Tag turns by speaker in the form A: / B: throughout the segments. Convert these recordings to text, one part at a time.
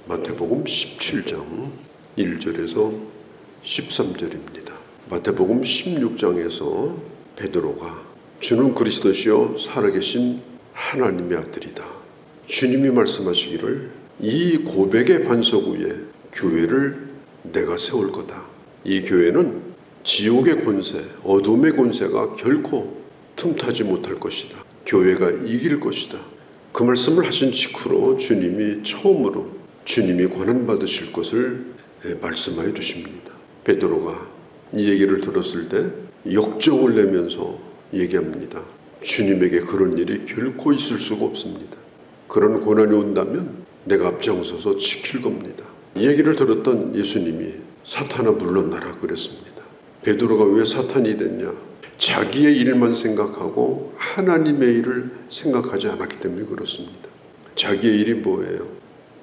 A: 마태복음 17장 1절에서 13절입니다. 마태복음 16장에서 베드로가 주는 그리스도시요 살아계신 하나님의 아들이다. 주님이 말씀하시기를 이 고백의 반석 위에 교회를 내가 세울 거다. 이 교회는 지옥의 권세, 어둠의 권세가 결코 틈타지 못할 것이다. 교회가 이길 것이다. 그 말씀을 하신 직후로 주님이 처음으로 주님이 권한받으실 것을 말씀하여 주십니다. 베드로가 이 얘기를 들었을 때 역정을 내면서 얘기합니다. 주님에게 그런 일이 결코 있을 수가 없습니다. 그런 고난이 온다면 내가 앞장서서 지킬 겁니다. 이 얘기를 들었던 예수님이 사탄아 물러나라 그랬습니다. 베드로가 왜 사탄이 됐냐? 자기의 일만 생각하고 하나님의 일을 생각하지 않았기 때문에 그렇습니다. 자기의 일이 뭐예요?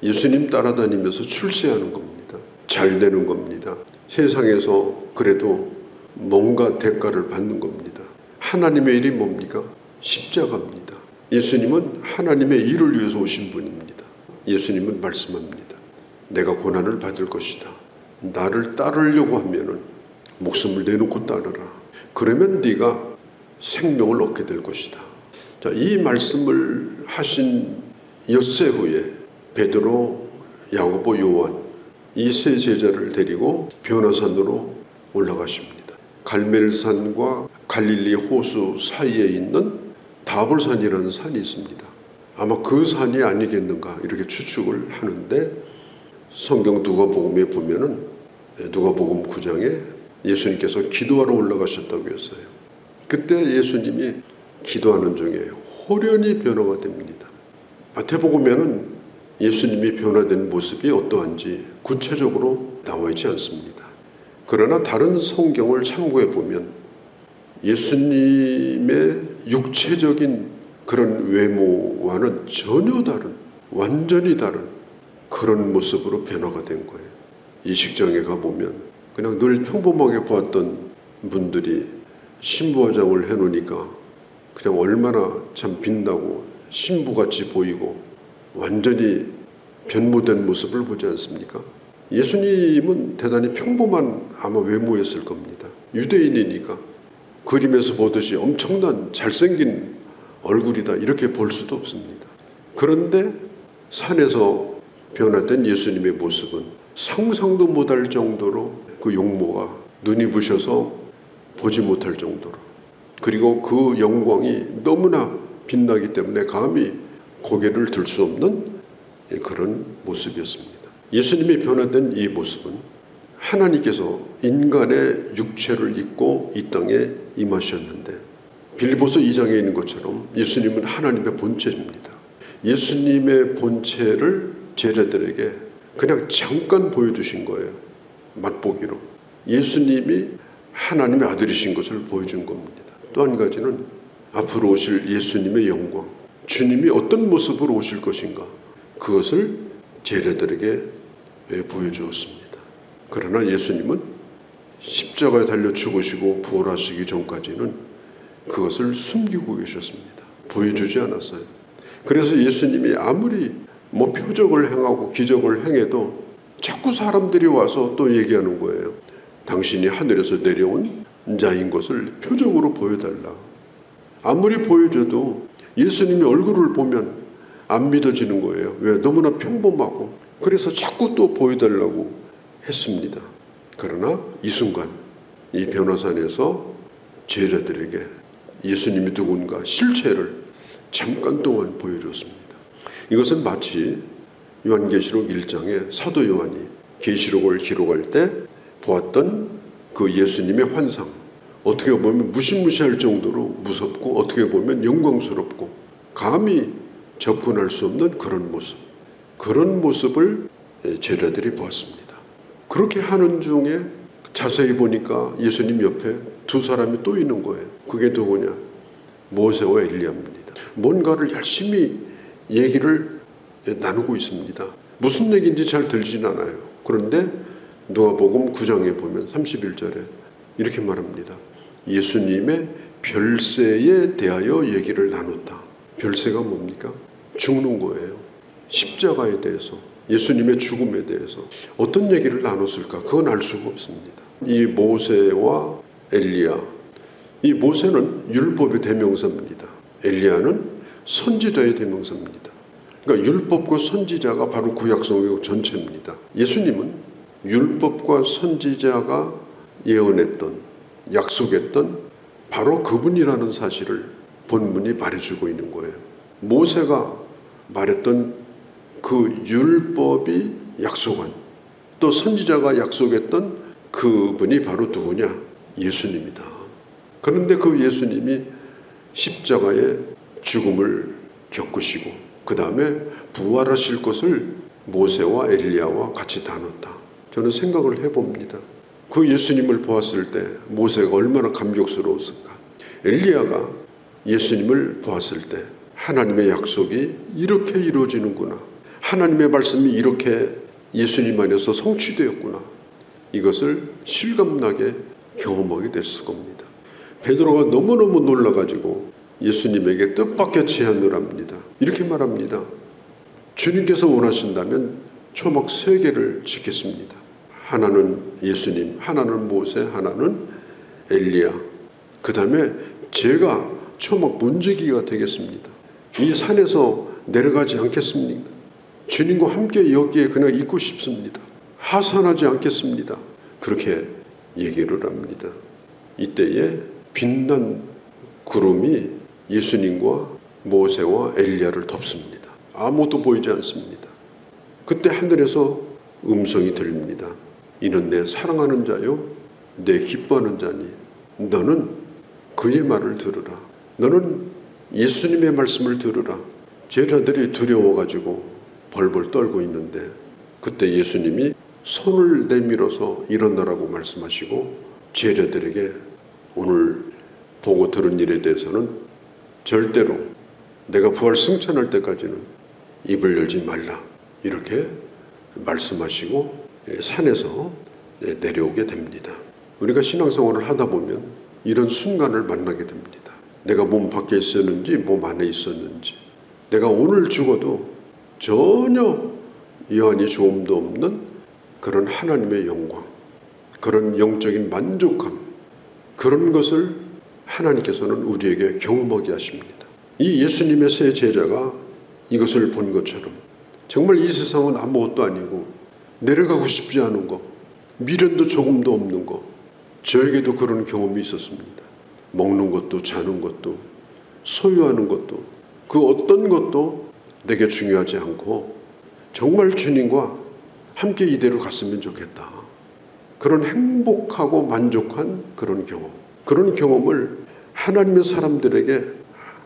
A: 예수님 따라다니면서 출세하는 겁니다. 잘 되는 겁니다. 세상에서 그래도 뭔가 대가를 받는 겁니다. 하나님의 일이 뭡니까? 십자가입니다. 예수님은 하나님의 일을 위해서 오신 분입니다. 예수님은 말씀합니다. 내가 고난을 받을 것이다. 나를 따르려고 하면은 목숨을 내놓고 따르라. 그러면 네가 생명을 얻게 될 것이다. 자, 이 말씀을 하신 엿새 후에 베드로, 야고보, 요한 이 세 제자를 데리고 변화산으로 올라가십니다. 갈멜산과 갈릴리 호수 사이에 있는 다볼산이라는 산이 있습니다. 아마 그 산이 아니겠는가 이렇게 추측을 하는데 성경 누가복음에 보면은 누가복음 9장에 예수님께서 기도하러 올라가셨다고 했어요. 그때 예수님이 기도하는 중에 호련히 변화가 됩니다. 마태복음에는 예수님이 변화된 모습이 어떠한지 구체적으로 나와 있지 않습니다. 그러나 다른 성경을 참고해 보면 예수님의 육체적인 그런 외모와는 전혀 다른, 완전히 다른 그런 모습으로 변화가 된 거예요. 이식장에 가보면 그냥 늘 평범하게 보았던 분들이 신부화장을 해놓으니까 그냥 얼마나 참 빛나고 신부같이 보이고 완전히 변모된 모습을 보지 않습니까? 예수님은 대단히 평범한 아마 외모였을 겁니다. 유대인이니까 그림에서 보듯이 엄청난 잘생긴 얼굴이다 이렇게 볼 수도 없습니다. 그런데 산에서 변화된 예수님의 모습은 상상도 못할 정도로 그 용모가 눈이 부셔서 보지 못할 정도로, 그리고 그 영광이 너무나 빛나기 때문에 감히 고개를 들 수 없는 그런 모습이었습니다. 예수님이 변화된 이 모습은 하나님께서 인간의 육체를 입고 이 땅에 임하셨는데 빌립보서 2장에 있는 것처럼 예수님은 하나님의 본체입니다. 예수님의 본체를 제자들에게 그냥 잠깐 보여주신 거예요. 맛보기로. 예수님이 하나님의 아들이신 것을 보여준 겁니다. 또 한 가지는 앞으로 오실 예수님의 영광, 주님이 어떤 모습으로 오실 것인가, 그것을 제자들에게 보여주었습니다. 그러나 예수님은 십자가에 달려 죽으시고 부활하시기 전까지는 그것을 숨기고 계셨습니다. 보여주지 않았어요. 그래서 예수님이 아무리 표적을 행하고 기적을 행해도 자꾸 사람들이 와서 또 얘기하는 거예요. 당신이 하늘에서 내려온 자인 것을 표적으로 보여달라. 아무리 보여줘도 예수님의 얼굴을 보면 안 믿어지는 거예요. 왜? 너무나 평범하고. 그래서 자꾸 또 보여달라고 했습니다. 그러나 이 순간 이 변화산에서 제자들에게 예수님이 누군가 실체를 잠깐 동안 보여줬습니다. 이것은 마치 요한계시록 1장에 사도 요한이 계시록을 기록할 때 보았던 그 예수님의 환상, 어떻게 보면 무시무시할 정도로 무섭고 어떻게 보면 영광스럽고 감히 접근할 수 없는 그런 모습, 그런 모습을 제자들이 보았습니다. 그렇게 하는 중에 자세히 보니까 예수님 옆에 두 사람이 또 있는 거예요. 그게 누구냐? 모세와 엘리야입니다. 뭔가를 열심히 얘기를 나누고 있습니다. 무슨 얘기인지 잘 들진 않아요. 그런데 누가복음 9장에 보면 31절에 이렇게 말합니다. 예수님의 별세에 대하여 얘기를 나눴다. 별세가 뭡니까? 죽는 거예요. 십자가에 대해서 예수님의 죽음에 대해서 어떤 얘기를 나눴을까? 그건 알 수가 없습니다. 이 모세와 엘리야, 이 모세는 율법의 대명사입니다. 엘리야는 선지자의 대명사입니다. 그러니까 율법과 선지자가 바로 구약성경 전체입니다. 예수님은 율법과 선지자가 예언했던, 약속했던 바로 그분이라는 사실을 본문이 말해주고 있는 거예요. 모세가 말했던 그 율법이 약속한, 또 선지자가 약속했던 그분이 바로 누구냐? 예수님이다. 그런데 그 예수님이 십자가의 죽음을 겪으시고 그 다음에 부활하실 것을 모세와 엘리야와 같이 나눴다. 저는 생각을 해봅니다. 그 예수님을 보았을 때 모세가 얼마나 감격스러웠을까. 엘리야가 예수님을 보았을 때 하나님의 약속이 이렇게 이루어지는구나. 하나님의 말씀이 이렇게 예수님 안에서 성취되었구나. 이것을 실감나게 경험하게 됐을 겁니다. 베드로가 너무너무 놀라가지고 예수님에게 뜻밖의 제안을 합니다. 이렇게 말합니다. 주님께서 원하신다면 초막 3개를 짓겠습니다. 하나는 예수님, 하나는 모세, 하나는 엘리야. 그 다음에 제가 초막 문지기가 되겠습니다. 이 산에서 내려가지 않겠습니까? 주님과 함께 여기에 그냥 있고 싶습니다. 하산하지 않겠습니다. 그렇게 얘기를 합니다. 이때에 빛난 구름이 예수님과 모세와 엘리야를 덮습니다. 아무것도 보이지 않습니다. 그때 하늘에서 음성이 들립니다. 이는 내 사랑하는 자요, 내 기뻐하는 자니 너는 그의 말을 들으라. 너는 예수님의 말씀을 들으라. 제자들이 두려워가지고 벌벌 떨고 있는데 그때 예수님이 손을 내밀어서 일어나라고 말씀하시고 제자들에게 오늘 보고 들은 일에 대해서는 절대로 내가 부활 승천할 때까지는 입을 열지 말라. 이렇게 말씀하시고 산에서 내려오게 됩니다. 우리가 신앙생활을 하다 보면 이런 순간을 만나게 됩니다. 내가 몸 밖에 있었는지 몸 안에 있었는지, 내가 오늘 죽어도 전혀 여한이 조금도 없는 그런 하나님의 영광, 그런 영적인 만족감, 그런 것을 하나님께서는 우리에게 경험하게 하십니다. 이 예수님의 세 제자가 이것을 본 것처럼 정말 이 세상은 아무것도 아니고 내려가고 싶지 않은 것, 미련도 조금도 없는 것, 저에게도 그런 경험이 있었습니다. 먹는 것도 자는 것도 소유하는 것도 그 어떤 것도 내게 중요하지 않고 정말 주님과 함께 이대로 갔으면 좋겠다. 그런 행복하고 만족한 그런 경험, 그런 경험을 하나님의 사람들에게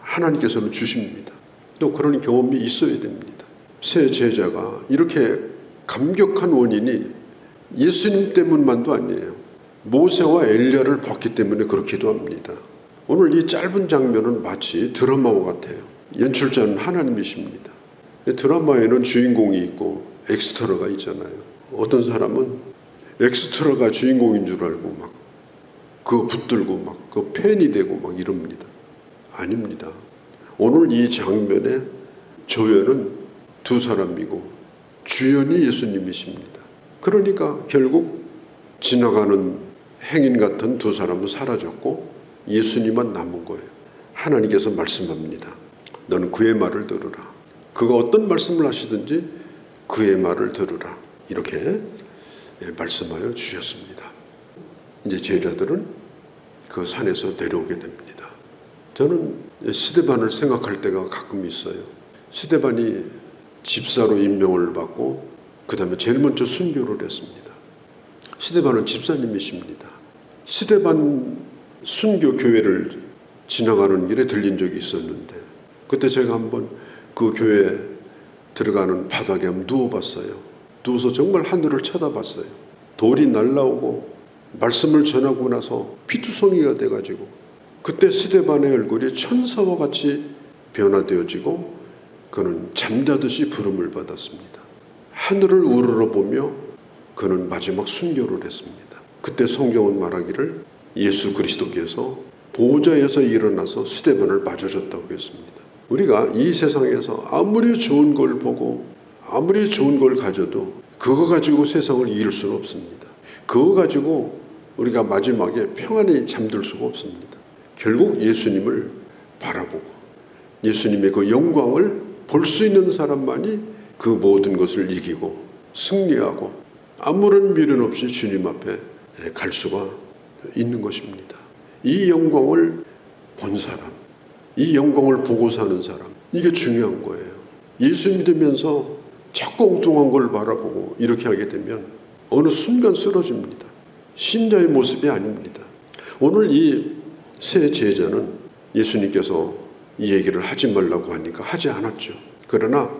A: 하나님께서는 주십니다. 또 그런 경험이 있어야 됩니다. 세 제자가 이렇게 감격한 원인이 예수님 때문만도 아니에요. 모세와 엘리야를 봤기 때문에 그렇기도 합니다. 오늘 이 짧은 장면은 마치 드라마와 같아요. 연출자는 하나님이십니다. 드라마에는 주인공이 있고 엑스트라가 있잖아요. 어떤 사람은 엑스트라가 주인공인 줄 알고 막 그거 붙들고 막 그 팬이 되고 막 이럽니다. 아닙니다. 오늘 이 장면의 조연은 두 사람이고 주연이 예수님이십니다. 그러니까 결국 지나가는 행인 같은 두 사람은 사라졌고 예수님만 남은 거예요. 하나님께서 말씀합니다. 너는 그의 말을 들으라. 그가 어떤 말씀을 하시든지 그의 말을 들으라. 이렇게 말씀하여 주셨습니다. 이제 제자들은 그 산에서 내려오게 됩니다. 저는 스데반을 생각할 때가 가끔 있어요. 스데반이 집사로 임명을 받고 그 다음에 제일 먼저 순교를 했습니다. 스데반은 집사님이십니다. 스데반 순교 교회를 지나가는 길에 들린 적이 있었는데 그때 제가 한번 그 교회에 들어가는 바닥에 한번 누워봤어요. 누워서 정말 하늘을 쳐다봤어요. 돌이 날라오고 말씀을 전하고 나서 피투성이가 돼가지고 그때 스데반의 얼굴이 천사와 같이 변화되어지고 그는 잠자듯이 부름을 받았습니다. 하늘을 우러러보며 그는 마지막 순교를 했습니다. 그때 성경은 말하기를 예수 그리스도께서 보좌에서 일어나서 스데반을 맞아줬다고 했습니다. 우리가 이 세상에서 아무리 좋은 걸 보고 아무리 좋은 걸 가져도 그거 가지고 세상을 이길 수는 없습니다. 그거 가지고 우리가 마지막에 평안히 잠들 수가 없습니다. 결국 예수님을 바라보고 예수님의 그 영광을 볼 수 있는 사람만이 그 모든 것을 이기고 승리하고 아무런 미련 없이 주님 앞에 갈 수가 있는 것입니다. 이 영광을 본 사람, 이 영광을 보고 사는 사람, 이게 중요한 거예요. 예수 믿으면서 자꾸 엉뚱한 걸 바라보고 이렇게 하게 되면 어느 순간 쓰러집니다. 신자의 모습이 아닙니다. 오늘 이 세 제자는 예수님께서 이 얘기를 하지 말라고 하니까 하지 않았죠. 그러나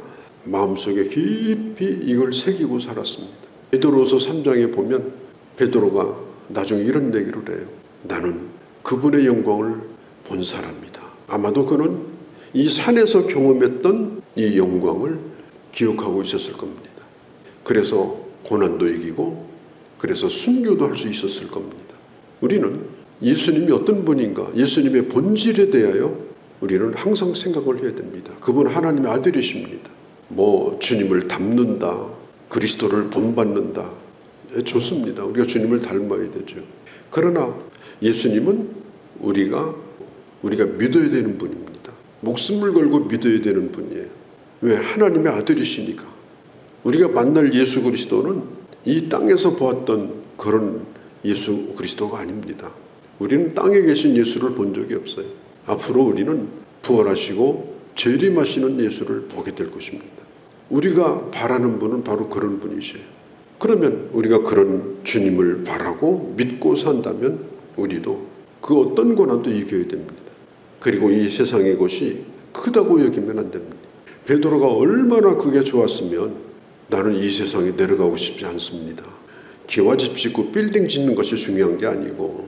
A: 마음속에 깊이 이걸 새기고 살았습니다. 베드로서 3장에 보면 베드로가 나중에 이런 얘기를 해요. 나는 그분의 영광을 본 사람이다. 아마도 그는 이 산에서 경험했던 이 영광을 기억하고 있었을 겁니다. 그래서 고난도 이기고 그래서 순교도 할 수 있었을 겁니다. 우리는 예수님이 어떤 분인가, 예수님의 본질에 대하여 우리는 항상 생각을 해야 됩니다. 그분 하나님의 아들이십니다. 주님을 닮는다, 그리스도를 본받는다, 좋습니다. 우리가 주님을 닮아야 되죠. 그러나 예수님은 우리가 믿어야 되는 분입니다. 목숨을 걸고 믿어야 되는 분이에요. 왜? 하나님의 아들이시니까. 우리가 만날 예수 그리스도는 이 땅에서 보았던 그런 예수 그리스도가 아닙니다. 우리는 땅에 계신 예수를 본 적이 없어요. 앞으로 우리는 부활하시고 재림하시는 예수를 보게 될 것입니다. 우리가 바라는 분은 바로 그런 분이세요. 그러면 우리가 그런 주님을 바라고 믿고 산다면 우리도 그 어떤 고난도 이겨야 됩니다. 그리고 이 세상의 것이 크다고 여기면 안 됩니다. 베드로가 얼마나 그게 좋았으면 나는 이 세상에 내려가고 싶지 않습니다. 기와 집 짓고 빌딩 짓는 것이 중요한 게 아니고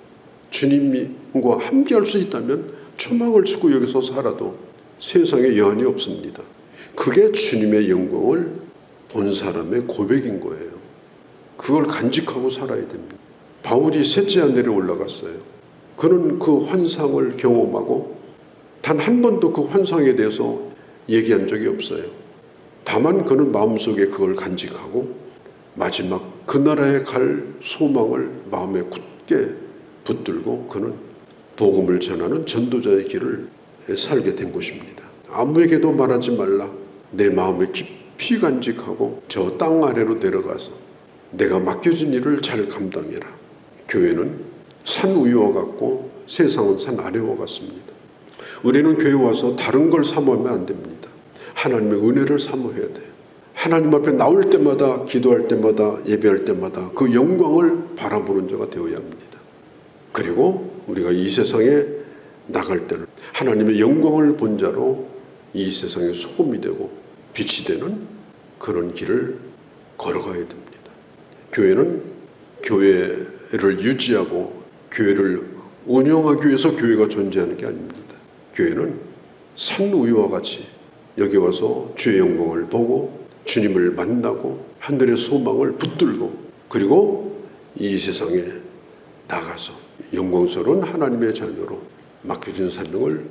A: 주님과 함께 할 수 있다면 초망을 치고 여기서 살아도 세상에 여한이 없습니다. 그게 주님의 영광을 본 사람의 고백인 거예요. 그걸 간직하고 살아야 됩니다. 바울이 셋째 하늘에 올라갔어요. 그는 그 환상을 경험하고 단 한 번도 그 환상에 대해서 얘기한 적이 없어요. 다만 그는 마음속에 그걸 간직하고 마지막 그 나라에 갈 소망을 마음에 굳게 붙들고 그는 복음을 전하는 전도자의 길을 살게 된 것입니다. 아무에게도 말하지 말라. 내 마음에 깊이 간직하고 저 땅 아래로 내려가서 내가 맡겨진 일을 잘 감당해라. 교회는 산 위와 같고 세상은 산 아래와 같습니다. 우리는 교회 와서 다른 걸 사모하면 안 됩니다. 하나님의 은혜를 사모해야 돼요. 하나님 앞에 나올 때마다, 기도할 때마다, 예배할 때마다 그 영광을 바라보는 자가 되어야 합니다. 그리고 우리가 이 세상에 나갈 때는 하나님의 영광을 본 자로 이 세상의 소금이 되고 빛이 되는 그런 길을 걸어가야 됩니다. 교회는 교회를 유지하고 교회를 운영하기 위해서 교회가 존재하는 게 아닙니다. 교회는 산 위와 같이 여기 와서 주의 영광을 보고 주님을 만나고 하늘의 소망을 붙들고 그리고 이 세상에 나가서 영광스러운 하나님의 자녀로 맡겨진 사명을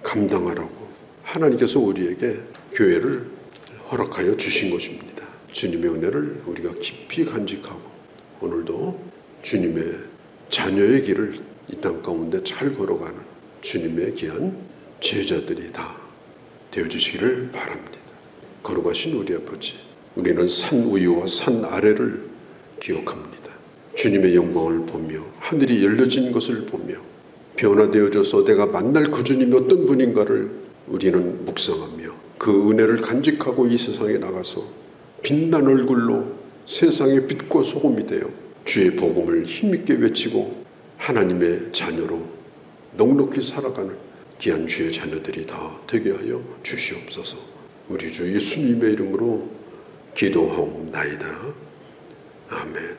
A: 감당하라고 하나님께서 우리에게 교회를 허락하여 주신 것입니다. 주님의 은혜를 우리가 깊이 간직하고 오늘도 주님의 자녀의 길을 이 땅 가운데 잘 걸어가는 주님의 귀한 제자들이 다 되어주시기를 바랍니다. 걸어가신 우리 아버지, 우리는 산 위와 산 아래를 기억합니다. 주님의 영광을 보며 하늘이 열려진 것을 보며 변화되어져서 내가 만날 그 주님이 어떤 분인가를 우리는 묵상하며 그 은혜를 간직하고 이 세상에 나가서 빛난 얼굴로 세상의 빛과 소금이 되어 주의 복음을 힘있게 외치고 하나님의 자녀로 넉넉히 살아가는 귀한 주의 자녀들이 다 되게 하여 주시옵소서. 우리 주 예수님의 이름으로 기도하옵나이다. 아멘.